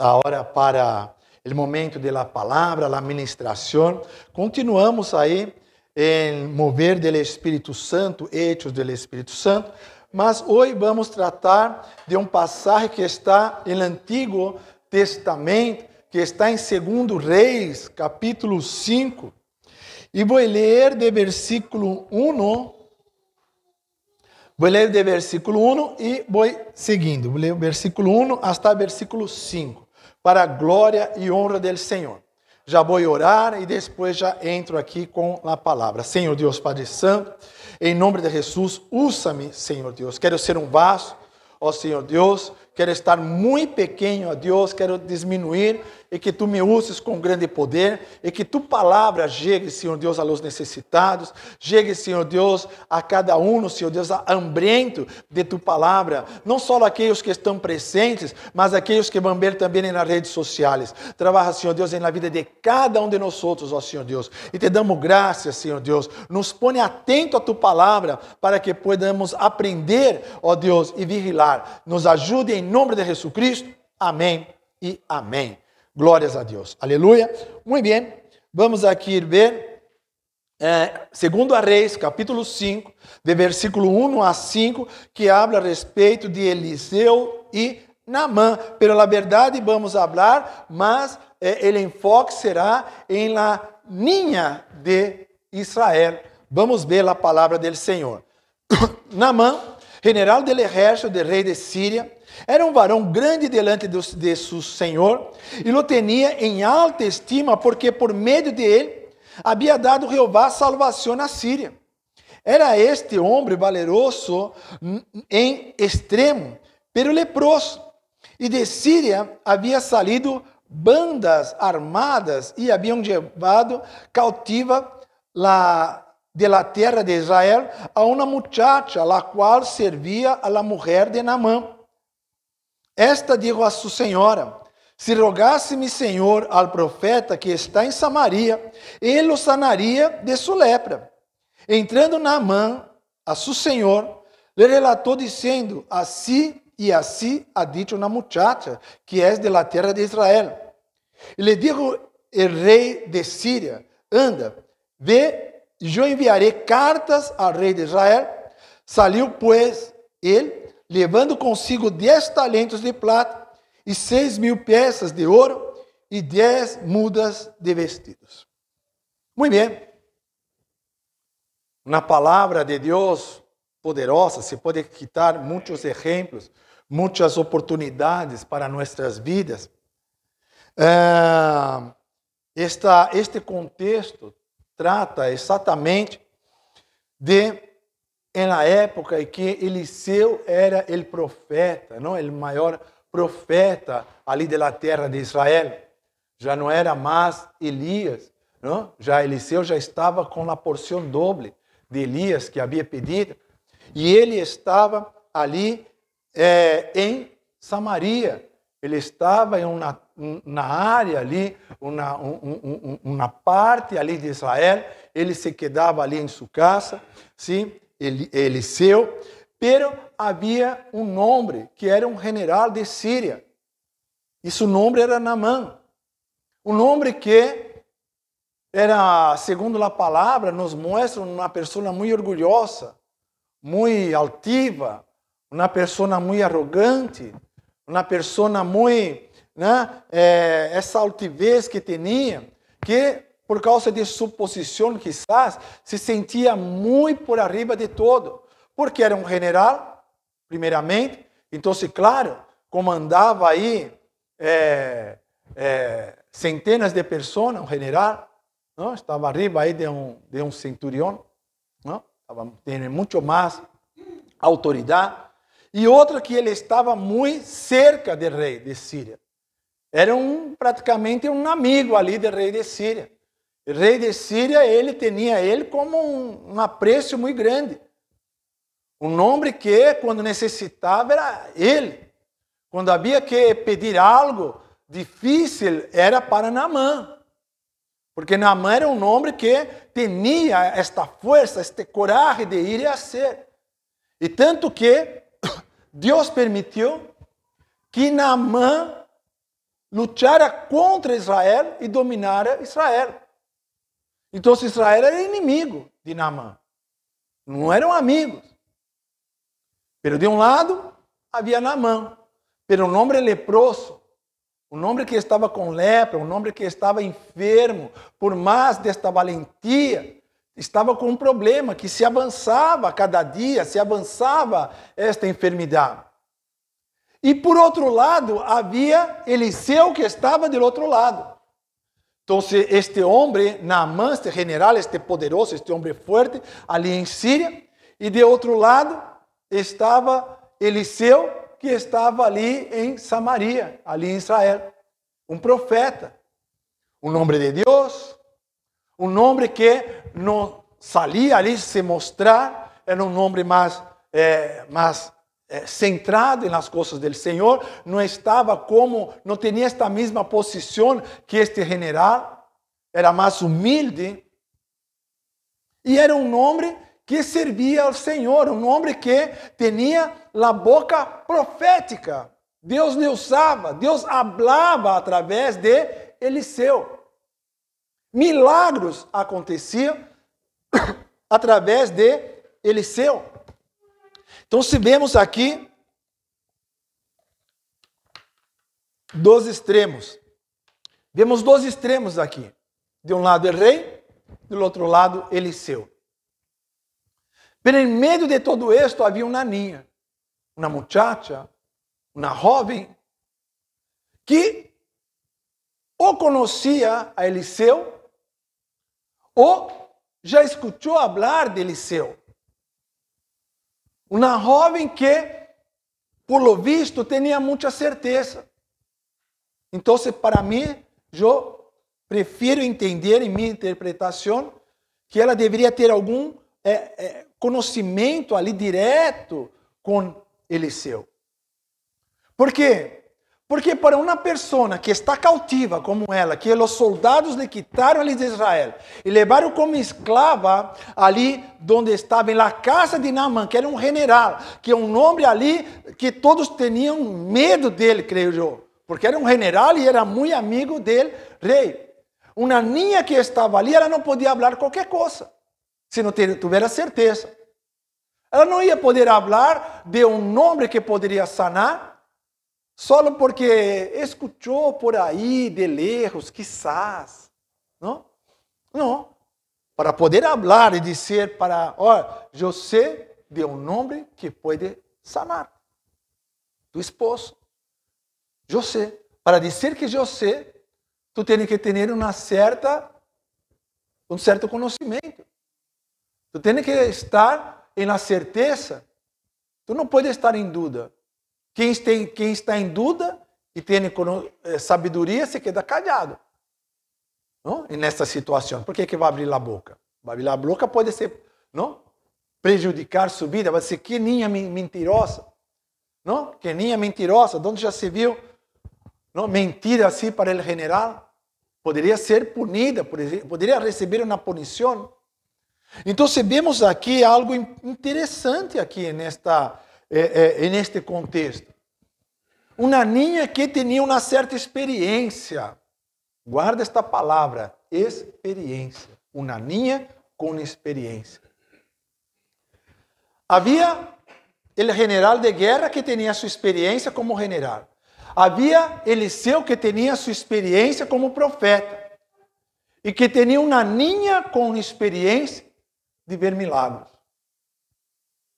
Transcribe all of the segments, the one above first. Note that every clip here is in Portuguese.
ahora para el momento de la palabra, la ministración. Continuamos ahí en mover del Espíritu Santo, hechos del Espíritu Santo, mas hoy vamos tratar de un pasaje que está en el Antiguo Testamento, que está en 2 Reis, capítulo 5. E vou ler de versículo 1. Vou ler de versículo 1 e vou seguindo. Vou ler o versículo 1 até o versículo 5. Para a glória e honra do Senhor. Já vou orar e depois já entro aqui com a palavra. Senhor Deus Padre Santo, em nome de Jesus, usa-me, Senhor Deus. Quero ser um vaso, ó Senhor Deus. Quero estar muito pequeno, ó Deus. Quero diminuir e que tu me uses com grande poder e que tu palavra chegue, Senhor Deus, a los necessitados, chegue, Senhor Deus, a cada um, Senhor Deus, hambriento de tu palavra, não só aqueles que estão presentes, mas aqueles que vão ver também nas redes sociais. Trabalha, Senhor Deus, na vida de cada um de nós, ó Senhor Deus, e te damos graças, Senhor Deus, nos põe atento a tu palavra para que podamos aprender, ó Deus, e vigilar. Nos ajude em nome de Jesus Cristo. Amém e amém. Glórias a Deus. Aleluia. Muito bem. Vamos aqui ver 2 Reis, capítulo 5, de versículo 1 a 5, que habla a respeito de Eliseu e Naamã. Pero la verdade vamos falar, mas o enfoque será em la niña de Israel. Vamos ver a palavra do Senhor. Naamã, general del ejército del rei de Síria, era um varão grande delante de seu senhor e lo tinha em alta estima porque por meio de ele havia dado Jeová salvação na Síria. Era este homem valeroso em extremo, pero leproso. E de Síria havia salido bandas armadas e haviam levado cautiva de la terra de Israel a uma muchacha, la qual servia a la mujer de Naamã. Esta dijo a sua senhora: se rogasse-me, Senhor, ao profeta que está em Samaria, ele o sanaria de sua lepra. Entrando Naamã a seu senhor, lhe relatou dizendo: assim e assim ha dicho una muchacha, que é de la terra de Israel. E lhe dijo el rei de Síria: anda, ve, eu enviarei cartas ao rei de Israel. Saiu, pois, ele, levando consigo 10 talentos de plata e 6.000 peças de ouro e 10 mudas de vestidos. Muito bem. Na palavra de Deus poderosa se pode quitar muitos exemplos, muitas oportunidades para nossas vidas. Este contexto trata exatamente de na época em que Eliseu era o profeta, não, o maior profeta ali da terra de Israel. Já não era mais Elias, não? Já Eliseu já estava com a porção doble de Elias que havia pedido, e ele estava ali em Samaria. Ele estava na área ali, uma parte ali de Israel. Ele se quedava ali em sua casa, sim. Eliseu, pero havia um homem que era um general de Síria, e seu nome era Naamã, um homem que era, segundo a palavra, nos mostra uma pessoa muito orgulhosa, muito altiva, uma pessoa muito arrogante, uma pessoa muito, essa altivez que tinha, que por causa de sua posição, quizás, se sentia muito por arriba de todo, porque era um general, primeiramente, então, claro, comandava aí centenas de pessoas, um general, não? Estava arriba aí de um centurião, não? Tinha muito mais autoridade, e outra que ele estava muito cerca do rei de Síria, era praticamente um amigo ali do rei de Síria. O rei de Síria, ele tinha ele como um apreço muito grande. Um homem que, quando necessitava, era ele. Quando havia que pedir algo difícil, era para Naamã. Porque Naamã era um homem que tinha esta força, este coragem de ir e fazer. E tanto que Deus permitiu que Naamã lutara contra Israel e dominara Israel. Então Israel era inimigo de Naamán. Não eram amigos. Pero de um lado havia Naamán, pero um homem leproso, um homem que estava com lepra, um homem que estava enfermo, por mais desta valentia, estava com um problema que se avançava a cada dia, se avançava esta enfermidade. E por outro lado, havia Eliseu que estava do outro lado. Então, este homem, Naamán, este general, este poderoso, este homem forte, ali em Síria, e de outro lado estava Eliseu, que estava ali em Samaria, ali em Israel. Um profeta, um homem de Deus, um homem que não salia ali se mostrar, era um homem mais centrado nas coisas do Senhor, não estava como, não tinha esta mesma posição que este general, era mais humilde, e era um homem que servia ao Senhor, um homem que tinha a boca profética. Deus lhe usava, Deus falava através de Eliseu. Milagros aconteciam através de Eliseu. Então, se vemos aqui dois extremos. Vemos dois extremos aqui. De um lado, o rei, do outro lado, Eliseu. Mas, em meio de todo isto, havia uma niña, uma muchacha, uma jovem, que ou conhecia a Eliseu, ou já escutou falar de Eliseu. Uma jovem que, por lo visto, tinha muita certeza. Então, para mim, eu prefiro entender em minha interpretação que ela deveria ter algum conhecimento ali direto com Eliseu. Por quê? Porque para uma pessoa que está cautiva como ela, que os soldados lhe quitaram ali de Israel e levaram como escrava ali onde estava, na casa de Naamán, que era um general, que é um homem ali que todos tinham medo dele, creio eu, porque era um general e era muito amigo dele, rei. Uma niña que estava ali, ela não podia falar qualquer coisa, se não tivesse certeza. Ela não ia poder falar de um homem que poderia sanar, só porque escutou por aí de lejos, quizás. Não? Não. Para poder falar e dizer para, eu sei de um homem que pode sanar. Tu esposo. Eu sei. Para dizer que eu sei, tu tens que ter um certo conhecimento. Tu tens que estar na certeza. Tu não pode estar em dúvida. Quem está em dúvida e tem sabedoria se queda callado. Não? E nessa situação, por que vai abrir a boca? Vai abrir a boca pode ser, não? Prejudicar sua vida, vai ser que niña mentirosa. Não? Que niña mentirosa, onde já se viu, não? Mentira assim para o general, poderia ser punida, poderia receber uma punição. Então, vemos aqui algo interessante aqui neste contexto. Uma niña que tinha uma certa experiência. Guarda esta palavra, experiência. Uma niña com experiência. Havia o general de guerra que tinha sua experiência como general. Havia Eliseu que tinha sua experiência como profeta. E que tinha uma niña com experiência de ver milagros.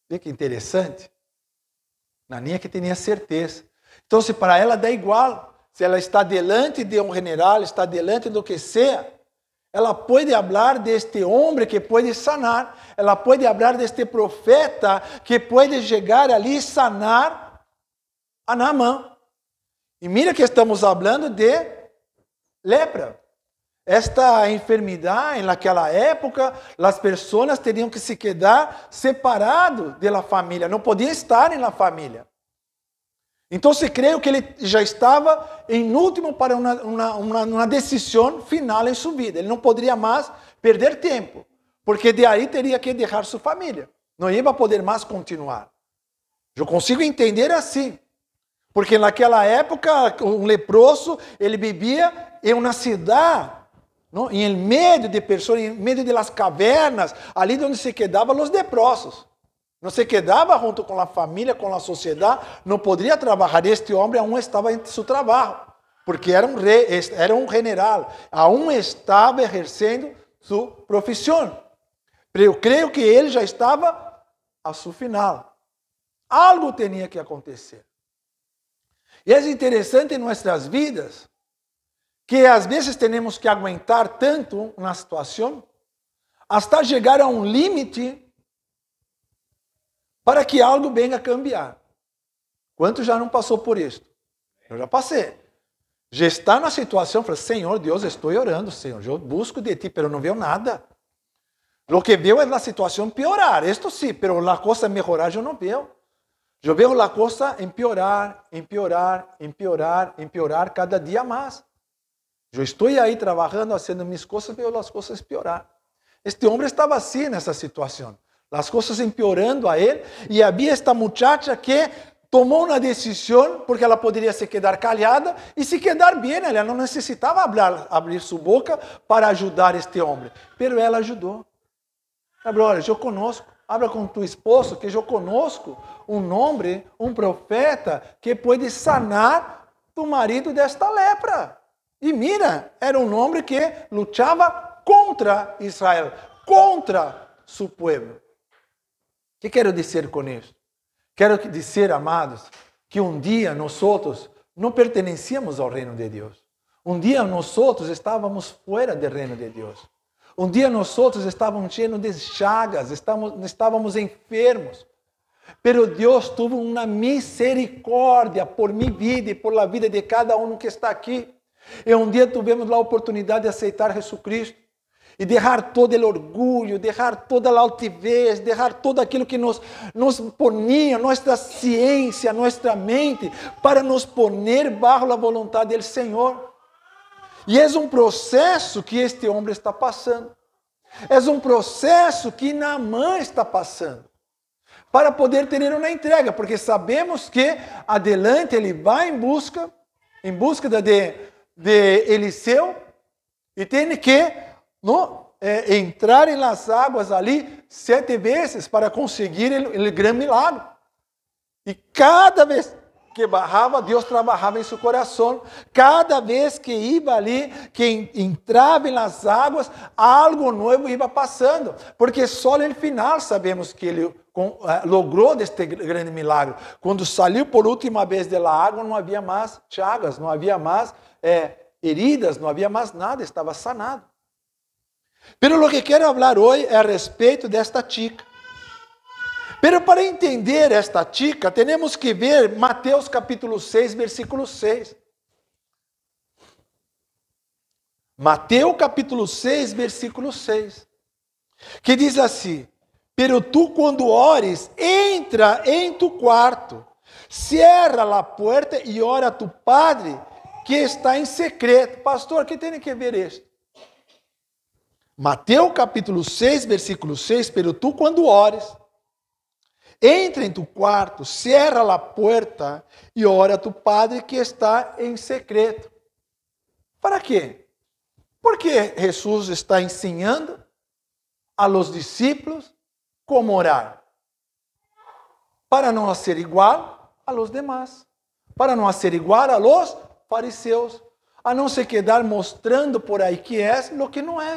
Vê que interessante? Uma niña que tinha certeza. Então, se para ela dá igual, se ela está delante de um general, está delante do que seja, ela pode falar deste homem que pode sanar, ela pode falar deste profeta que pode chegar ali e sanar a Naamán. E mira que estamos falando de lepra. Esta enfermidade, naquela época, as pessoas teriam que se quedar separadas da família, não podiam estar na família. Então, creio que ele já estava em último para uma decisão final em sua vida. Ele não poderia mais perder tempo, porque de aí teria que deixar sua família. Não ia poder mais continuar. Eu consigo entender assim. Porque naquela época, um leproso, ele vivia em uma cidade, não? Em meio de pessoas, em meio das cavernas, ali onde se quedavam os leprosos. Não se quedava junto com a família, com a sociedade, não poderia trabalhar. Este homem aún estava em seu trabalho, porque era um rei, era um general, aún estava exercendo sua profissão. Eu creio que ele já estava a seu final. Algo tinha que acontecer. E é interessante em nossas vidas que às vezes temos que aguentar tanto uma situação até chegar a um limite para que algo venha a cambiar. Quanto já não passou por isso? Eu já passei. Já está na situação, falei, Senhor Deus, estou orando, Senhor, eu busco de ti, mas não vejo nada. O que veo é a situação piorar, isto sim, mas a coisa melhorar eu não vejo. Eu vejo a coisa empeorar, empeorar, empeorar, empeorar cada dia mais. Eu estou aí trabalhando, fazendo minhas coisas, vejo as coisas piorar. Este homem estava assim nessa situação. As coisas empeorando a ele, e havia esta muchacha que tomou uma decisão, porque ela poderia se quedar calhada e se quedar bem, ela não necessitava abrir sua boca para ajudar este homem, mas ela ajudou. Ela falou, olha, eu conosco, habla com tu esposo, que eu conosco um homem, um profeta, que pode sanar tu marido desta lepra. E mira, era um homem que lutava contra Israel, contra seu povo. O que quero dizer com isso? Quero dizer, amados, que um dia nós não pertencíamos ao reino de Deus. Um dia nós estávamos fora do reino de Deus. Um dia nós estávamos cheios de chagas, estávamos enfermos. Pero Deus teve uma misericórdia por minha vida e por a vida de cada um que está aqui. E um dia tivemos a oportunidade de aceitar Jesus Cristo. E deixar todo o orgulho, deixar toda a altivez, deixar tudo aquilo que nos ponia, nossa ciência, nossa mente, para nos poner bajo a vontade do Senhor. E é um processo que este homem está passando. É um processo que Naamã está passando. Para poder ter uma entrega, porque sabemos que adelante ele vai em busca de Eliseu, e tem que entrar em las águas ali 7 vezes para conseguir o grande milagre. E cada vez que barrava, Deus trabalhava em seu coração. Cada vez que ia ali, que entrava em las águas, algo novo ia passando. Porque só no final sabemos que ele logrou este grande milagre. Quando saiu por última vez da água, não havia mais chagas, não havia mais heridas, não havia mais nada, estava sanado. Pero lo que quero falar hoje é a respeito desta chica. Pero para entender esta chica, temos que ver Mateus capítulo 6, versículo 6. Mateus capítulo 6, versículo 6. Que diz assim: pero tu quando ores, entra em tu quarto, cierra a porta e ora a tu Padre que está em secreto. Pastor, o que tem que ver isso? Mateus capítulo 6, versículo 6, pero tu quando ores, entra em tu quarto, cierra a porta e ora a tu Padre que está em secreto. Para quê? Porque Jesus está ensinando a los discípulos como orar. Para não ser igual a los demás. Para não ser igual a los fariseus. A não se quedar mostrando por aí que é lo que não é.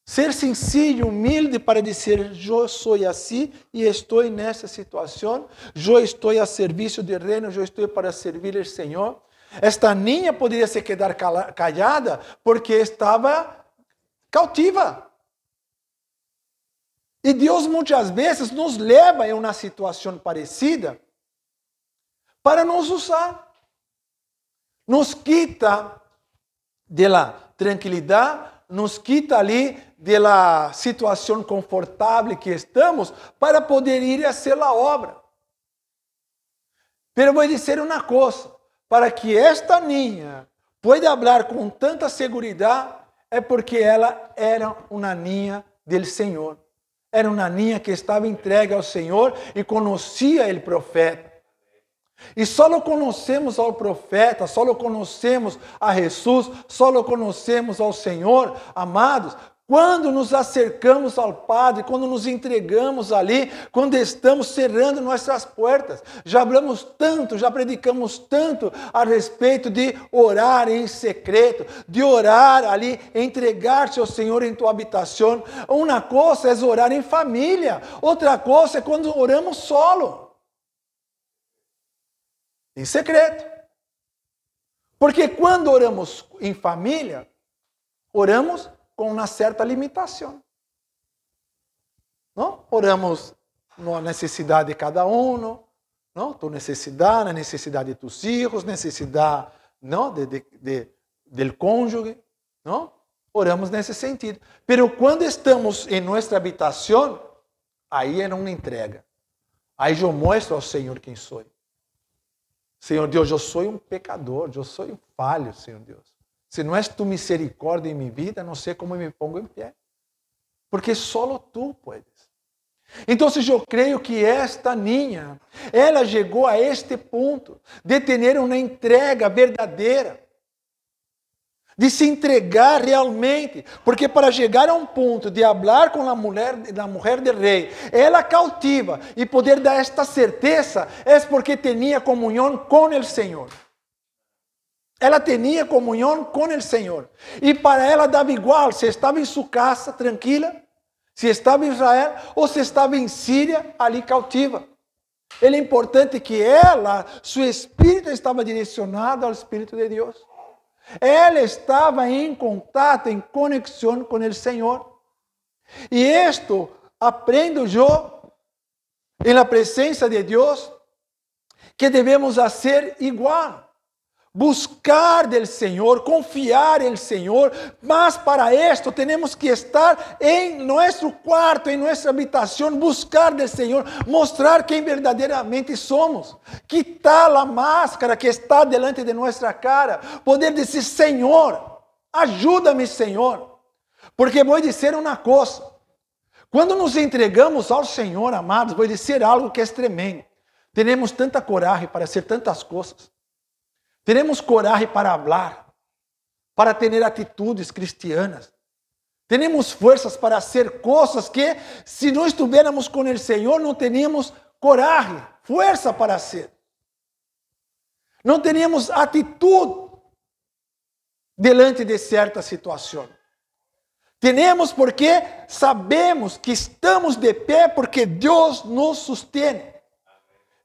Ser sencillo, humilde para dizer, eu sou assim e estou nessa situação, eu estou a serviço do reino, eu estou para servir ao Senhor. Esta niña poderia se quedar callada porque estava cautiva. E Deus muitas vezes nos leva em uma situação parecida para nos usar. Nos quita da tranquilidade, nos quita ali da situação confortável que estamos para poder ir a fazer a obra. Pero vou dizer uma coisa, para que esta niña pueda falar com tanta segurança, é porque ela era uma niña del Senhor. Era uma niña que estava entregue ao Senhor e conhecia o profeta. E só conhecemos ao profeta, só conhecemos a Jesus, só conhecemos ao Senhor, amados, quando nos acercamos ao Padre, quando nos entregamos ali, quando estamos cerrando nossas portas. Já falamos tanto, já predicamos tanto a respeito de orar em secreto, de orar ali, entregar-se ao Senhor em tua habitação. Uma coisa é orar em família, outra coisa é quando oramos solo, em secreto. Porque quando oramos em família, oramos com uma certa limitação. Não? Oramos na necessidade de cada um, não? Tu necessidade, na necessidade de tus filhos, necessidade, não? Del cônjuge, não? Oramos nesse sentido. Pero quando estamos em nossa habitação, aí é uma entrega. Aí eu mostro ao Senhor quem sou. Senhor Deus, eu sou um pecador, eu sou um falho, Senhor Deus. Se não és tu misericórdia em minha vida, não sei como me pongo em pé. Porque solo tu puedes. Então, eu creio que esta niña, ela chegou a este ponto de ter uma entrega verdadeira, de se entregar realmente, porque para chegar a um ponto de falar com a mulher do rei, ela cautiva e poder dar esta certeza, é porque tinha comunhão com o Senhor. Ela tinha comunhão com o Senhor. E para ela dava igual se estava em sua casa tranquila, se estava em Israel ou se estava em Síria ali cautiva. É importante que ela, seu espírito estava direcionado ao Espírito de Deus. Ela estava em contato, em conexão com o Senhor. E isto aprendo eu, na presença de Deus, que devemos fazer igual. Buscar del Senhor, confiar en el Senhor, mas para esto temos que estar em nosso quarto, em nossa habitação, buscar del Senhor, mostrar quem verdadeiramente somos, quitar a máscara que está delante de nossa cara, poder dizer, Senhor, ajuda-me, Senhor, porque vou dizer uma coisa, quando nos entregamos ao Senhor, amados, vou dizer algo que é tremendo, temos tanta coragem para fazer tantas coisas, temos coragem para falar, para ter atitudes cristianas. Temos forças para fazer coisas que, se não estivéssemos com o Senhor, não teríamos coragem, força para hacer. Não teríamos atitude delante de certa situação. Temos porque sabemos que estamos de pé porque Deus nos sustém.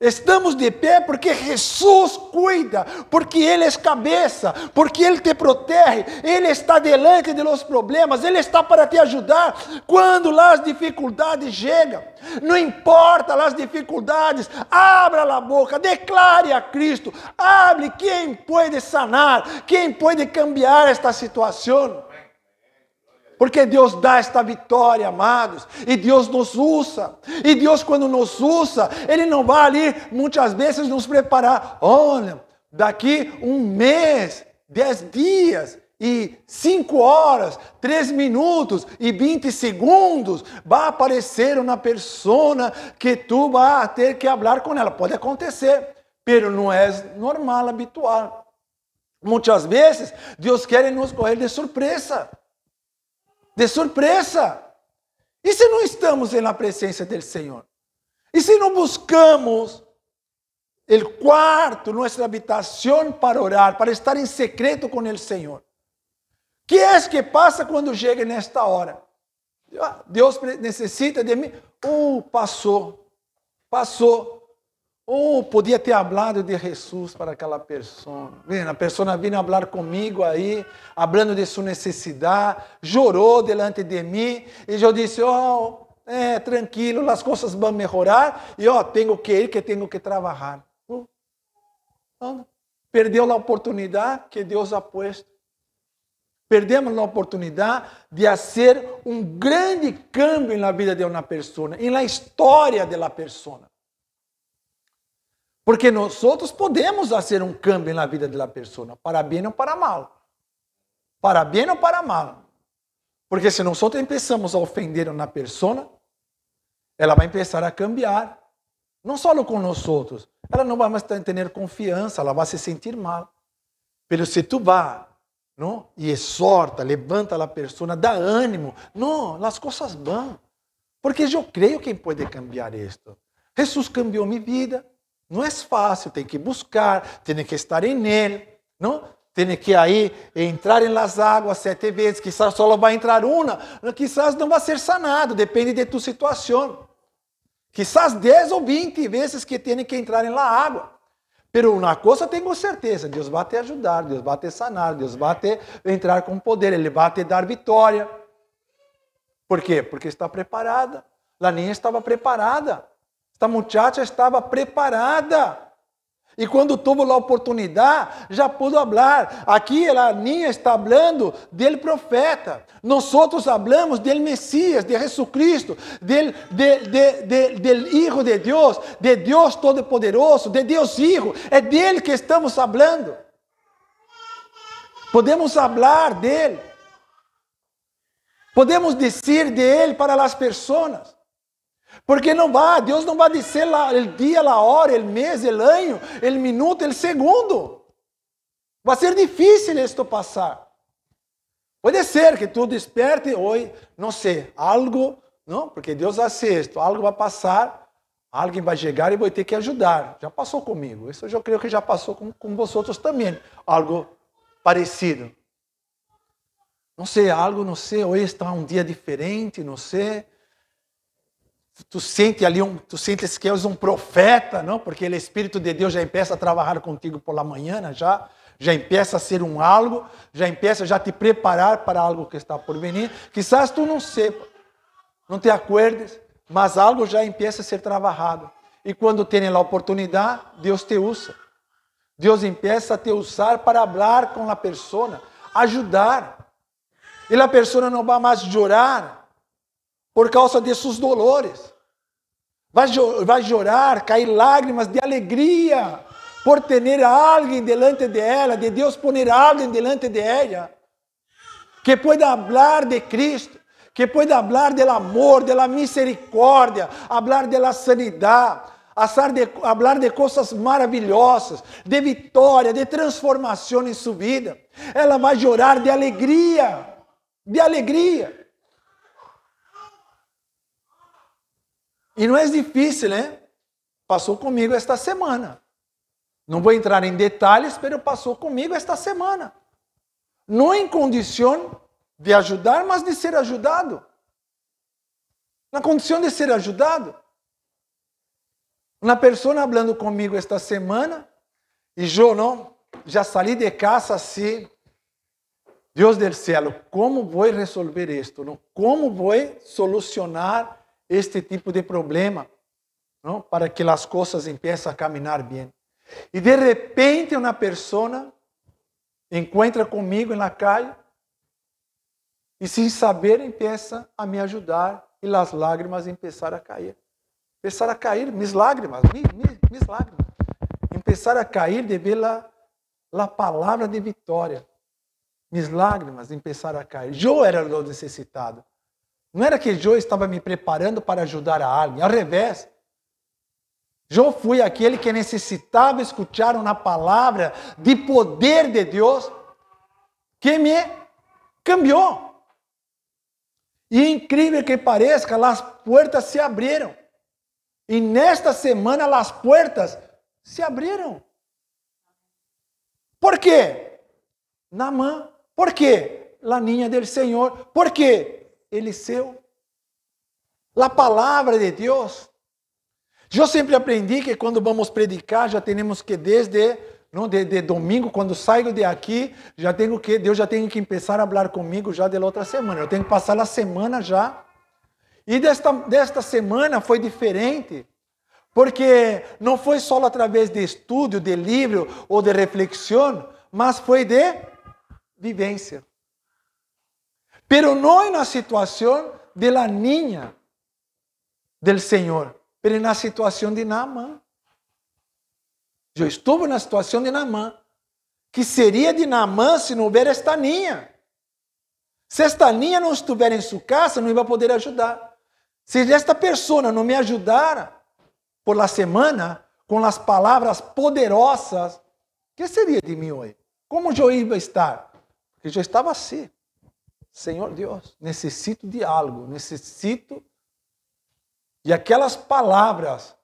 Estamos de pé porque Jesus cuida, porque Ele é cabeça, porque Ele te protege, Ele está delante de los problemas, Ele está para te ajudar quando as dificuldades chegam. Não importa as dificuldades, abra a boca, declare a Cristo, hable quem pode sanar, quem pode cambiar esta situação. Porque Deus dá esta vitória, amados, e Deus nos usa, e Deus quando nos usa, Ele não vai ali, muitas vezes nos preparar, olha, daqui um mês, 10 dias, e 5 horas, 3 minutos e 20 segundos, vai aparecer uma pessoa que tu vai ter que falar com ela, pode acontecer, mas não é normal, habitual. Muitas vezes, Deus quer nos correr de surpresa. De surpresa. E se não estamos na presença do Senhor? E se não buscamos o quarto, nossa habitação para orar, para estar em secreto com o Senhor? O que é que passa quando chega nesta hora? Deus necessita de mim? Passou. Podia ter falado de Jesus para aquela pessoa. A pessoa vinha falar comigo aí, falando de sua necessidade, chorou delante de mim, e eu disse, tranquilo, as coisas vão melhorar, e tenho que ir, que tenho que trabalhar. Perdeu a oportunidade que Deus ha puesto. Perdemos a oportunidade de fazer um grande cambio na vida de uma pessoa, na história da pessoa. Porque nós podemos fazer um cambio na vida da pessoa, para bem ou para mal. Para bem ou para mal. Porque se nós começamos a ofender uma pessoa, ela vai começar a cambiar. Não só com nós outros. Ela não vai mais ter confiança, ela vai se sentir mal. Pero se tu vas, ¿no? Y exhorta, levanta a la persona, dá ânimo. No, las cosas van. Porque eu creio que pode cambiar esto. Jesús cambiou minha vida. Não é fácil, tem que buscar, tem que estar em Ele, não? Tem que aí entrar em las águas 7 vezes, quizás só vai entrar uma, quizás não vai ser sanado, depende de tu situação. Quizás 10 ou 20 vezes que tem que entrar em la água. Pero uma coisa tenho certeza, Deus vai te ajudar, Deus vai te sanar, Deus vai te entrar com poder, Ele vai te dar vitória. Por quê? Porque está preparada. A niña estava preparada. Esta muchacha estava preparada. E quando teve a oportunidade, já pudo falar. Aqui a niña está falando do profeta. Nós falamos do Messias, de Jesucristo, do Hijo de Deus Todo-Poderoso, de Deus Hijo. É dele que estamos falando. Podemos falar dele. Podemos dizer de ele para as pessoas. Porque Deus não vai dizer o dia, a hora, o mês, o ano, o minuto, o segundo. Vai ser difícil isto passar. Pode ser que tu desperte hoje, não sei, algo, não? Porque Deus faz isto, algo vai passar, alguém vai chegar e vai ter que ajudar. Já passou comigo, isso eu creio que já passou com vocês também, algo parecido. Não sei, algo, não sei, hoje está um dia diferente, não sei. Tu sente ali, tu sentes que és um profeta, não? Porque o Espírito de Deus já começa a trabalhar contigo por la manhã, já começa a ser algo, já começa a te preparar para algo que está por venir. Quizás tu não sepa, não te acuerdes, mas algo já começa a ser trabalhado. E quando tem a oportunidade, Deus te usa. Deus começa a te usar para falar com a pessoa, ajudar. E a pessoa não vai mais chorar por causa de seus dolores. Vai chorar, cair lágrimas de alegria por ter alguém delante de ela, de Deus poner alguém delante de ela, que pueda falar de Cristo, que pueda falar do amor, da misericórdia, falar da sanidade, falar de coisas maravilhosas, de vitória, de transformação em sua vida. Ela vai chorar de alegria, de alegria. E não é difícil, né? Passou comigo esta semana. Não vou entrar em detalhes, mas passou comigo esta semana. Não em condição de ajudar, mas de ser ajudado. Na condição de ser ajudado. Uma pessoa falando comigo esta semana, e eu não, já saí de casa assim, Deus do céu, como vou resolver isto? Não? Como vou solucionar este tipo de problema, não? Para que as coisas comecem a caminhar bem. E de repente uma pessoa encontra comigo na calle e sem saber começa a me ajudar e as lágrimas começaram a cair. Começaram a cair mis lágrimas, mis lágrimas. Começaram a cair de ver a palavra de vitória. Mis lágrimas começaram a cair. Eu era o necessitado. Não era que eu estava me preparando para ajudar a alguém, ao revés. Eu fui aquele que necessitava escutar uma palavra de poder de Deus que me cambiou. E incrível que pareça, as portas se abriram. E nesta semana as portas se abriram. Por quê? Naamã. Por quê? La niña del Senhor. Por quê? Eliseu. A palavra de Deus. Eu sempre aprendi que quando vamos predicar, já temos que desde domingo, quando saio de aqui, Deus já tem que começar a falar comigo já da outra semana. Eu tenho que passar a semana já. E desta semana foi diferente, porque não foi só através de estudo, de livro ou de reflexão, mas foi de vivência. Pero não na situação de la niña del Senhor, pero na situação de Naamã. Eu estuve na situação de Naamã, que seria de Naamã se não houver esta niña. Se esta niña não estiver em sua casa, não ia poder ajudar. Se esta pessoa não me ajudara, por la semana com as palavras poderosas, que seria de mim hoje? Como eu ia estar? Porque eu estava assim. Senhor Deus, necessito de algo, necessito. E aquelas palavras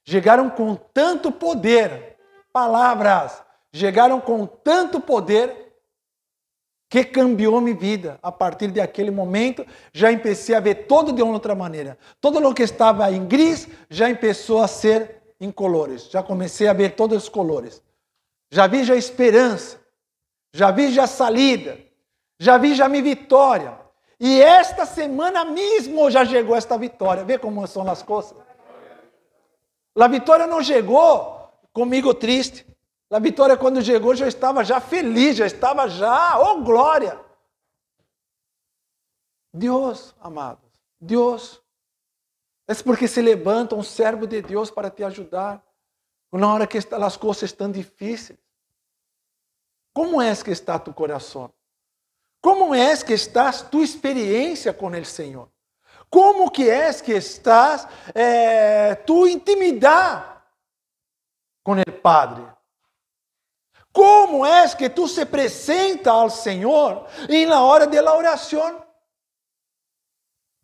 chegaram com tanto poder, palavras chegaram com tanto poder, que cambiou minha vida. A partir daquele momento, já comecei a ver tudo de uma outra maneira. Todo o que estava em gris, já começou a ser em colores. Já comecei a ver todos os colores. Já vi já esperança, já vi já saída, já vi já minha vitória. E esta semana mesmo já chegou esta vitória. Vê como são as coisas. A vitória não chegou comigo triste. A vitória quando chegou já estava já feliz, já estava já, oh glória. Deus, amados, Deus. É porque se levanta um servo de Deus para te ajudar. Na hora que as coisas estão difíceis. Como é que está tu coração? Como é que estás tu experiência com o Senhor? Como que é que estás tu intimidade com o Padre? Como é que tu se apresenta ao Senhor em la hora de la oração?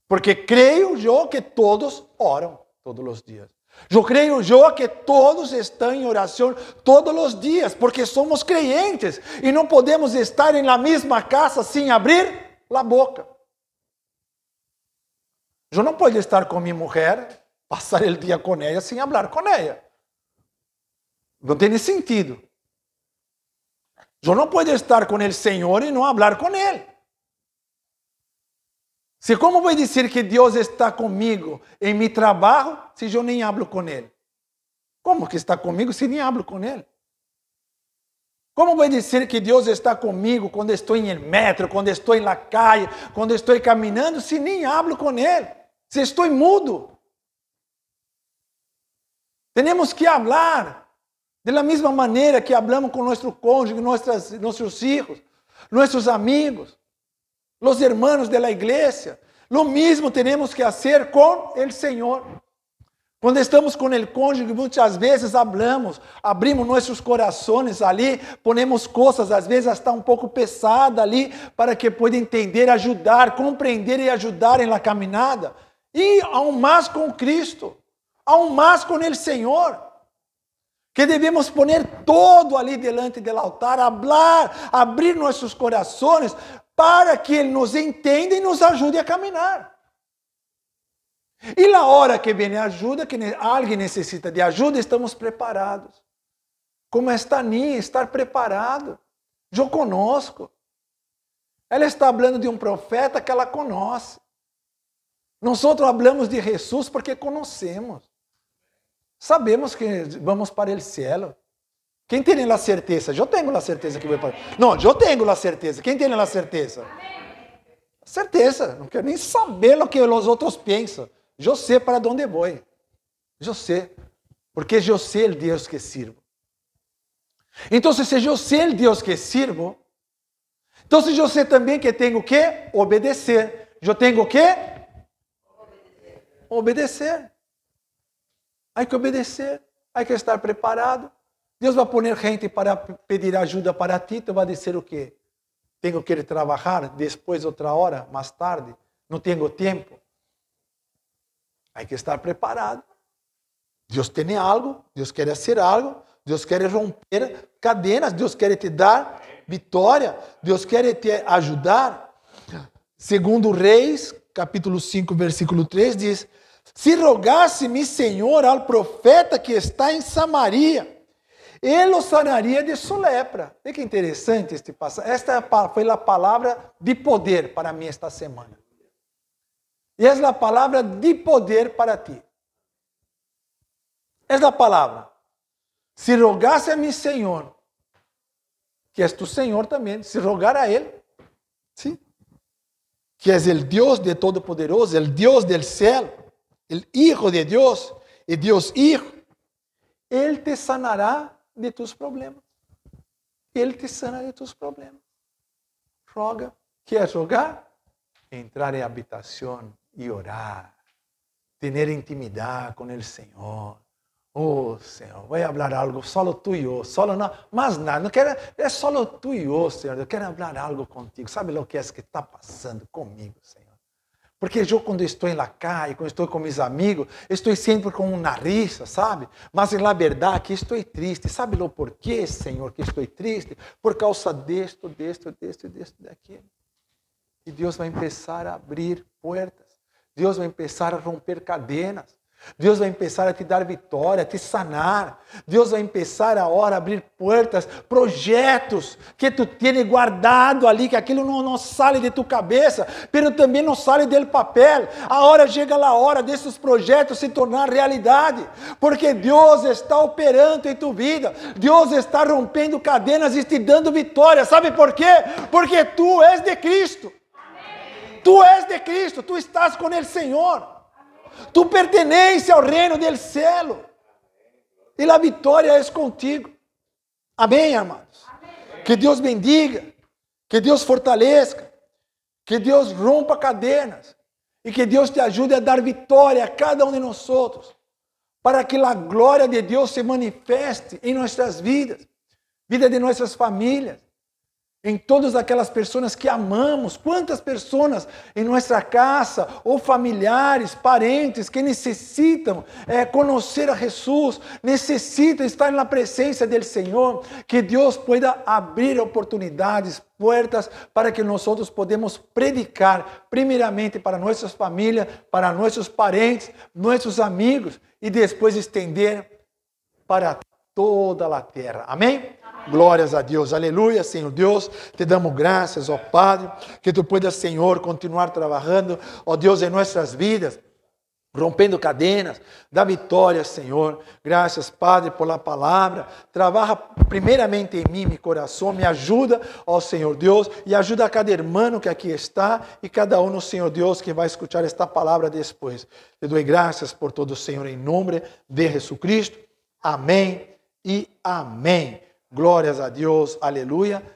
Porque creio eu que todos oram todos os dias. Eu creio eu que todos estão em oração todos os dias, porque somos crentes e não podemos estar em la mesma casa sem abrir a boca. Eu não posso estar com minha mulher, passar o dia com ela sem falar com ela. Não tem sentido. Eu não posso estar com o Senhor e não falar com Ele. Se como vou dizer que Deus está comigo em meu trabalho, se eu nem hablo com Ele? Como que está comigo se nem hablo com Ele? Como vou dizer que Deus está comigo quando estou em el metro, quando estou em la calle, quando estou caminhando, se nem hablo com Ele? Se estou mudo. Temos que falar da mesma maneira que hablamos com nosso cônjuge, nossos filhos, nossos amigos, os hermanos da igreja. Lo mesmo temos que fazer com o Senhor. Quando estamos com o cônjuge, muitas vezes hablamos, abrimos nossos corações ali, ponemos coisas, às vezes até um pouco pesadas ali, para que pueda entender, ajudar, compreender e ajudar em la caminhada. E aún mais com Cristo, aún mais com o Senhor. Que devemos poner todo ali delante do altar, hablar, abrir nossos corações, para que Ele nos entenda e nos ajude a caminhar. E na hora que vem a ajuda, que alguém necessita de ajuda, estamos preparados. Como está Ninha, estar preparado. Eu conosco. Ela está falando de um profeta que ela conhece. Nós falamos de Jesus porque conhecemos. Sabemos que vamos para o céu. Quem tem a certeza? Eu tenho a certeza que vou para... Não, eu tenho a certeza. Quem tem a certeza? Certeza. Não quero nem saber o que os outros pensam. Eu sei para onde vou. Eu sei. Porque eu sei o Deus que sirvo. Então, se eu sei o Deus que sirvo, então eu sei também que tenho que obedecer. Eu tenho que obedecer. Há que obedecer. Há que estar preparado. Deus vai pôr gente para pedir ajuda para ti, tu vai dizer o quê? Tenho que trabalhar depois, outra hora, mais tarde, não tenho tempo. Há que estar preparado. Deus tem algo, Deus quer fazer algo, Deus quer romper cadenas, Deus quer te dar vitória, Deus quer te ajudar. Segundo Reis, capítulo 5, versículo 3, diz: se rogasse-me, Senhor, ao profeta que está em Samaria, ele o sanaria de sua lepra. Vê que interessante este passagem. Esta foi a palavra de poder para mim esta semana. E é a palavra de poder para ti. É a palavra. Se rogasse a mim, Senhor, que és tu Senhor também, se rogar a Ele, sim, que és o Deus de Todo-Poderoso, o Deus del céu, o Hijo de Deus, e Deus Hijo, Ele te sanará de tus problemas. Ele te sana de tus problemas. Roga. Quer rogar? Entrar em habitação e orar. Ter intimidade com o Senhor. Oh, Senhor, voy a hablar algo, solo tú y yo, solo no, más nada, no quero, é solo tú y yo, Senhor, eu quero hablar algo contigo, sabe o que é que está passando comigo, Senhor? Porque eu, quando estou na calle, quando estou com meus amigos, estou sempre com uma risa, sabe? Mas, na verdade, que estou triste. Sabe o porquê, Senhor, que estou triste? Por causa disto, daquilo. E Deus vai começar a abrir portas. Deus vai começar a romper cadenas. Deus vai começar a te dar vitória, a te sanar. Deus vai começar agora a abrir portas, projetos que tu tienes guardado ali, que aquilo não sai de tu cabeça, mas também não sai do papel. Agora chega a hora desses projetos se tornar realidade, porque Deus está operando em tu vida. Deus está rompendo cadenas e te dando vitória. Sabe por quê? Porque tu és de Cristo. Tu és de Cristo, tu estás com o Senhor. Tu pertences ao reino del cielo. E a vitória é contigo. Amém, amados? Amém. Que Deus bendiga. Que Deus fortaleça. Que Deus rompa cadenas. E que Deus te ajude a dar vitória a cada um de nós outros. Para que a glória de Deus se manifeste em nossas vidas. Vida de nossas famílias. Em todas aquelas pessoas que amamos. Quantas pessoas em nossa casa, ou familiares, parentes, que necessitam conhecer a Jesus, necessitam estar na presença do Senhor, que Deus pueda abrir oportunidades, portas, para que nós podemos predicar, primeiramente para nossas famílias, para nossos parentes, nossos amigos, e depois estender para toda a terra. Amém? Glórias a Deus, aleluia, Senhor Deus, te damos graças, ó Padre, que tu puedas, Senhor, continuar trabalhando, ó Deus, em nossas vidas, rompendo cadenas, dá vitória, Senhor. Graças, Padre, por la palavra. Trabalha primeiramente em mim, meu coração, me ajuda, ó Senhor Deus, e ajuda a cada irmão que aqui está e cada um, Senhor Deus, que vai escutar esta palavra depois. Te dou graças por todo, Senhor, em nome de Jesus Cristo. Amém e amém. Glórias a Deus, aleluia.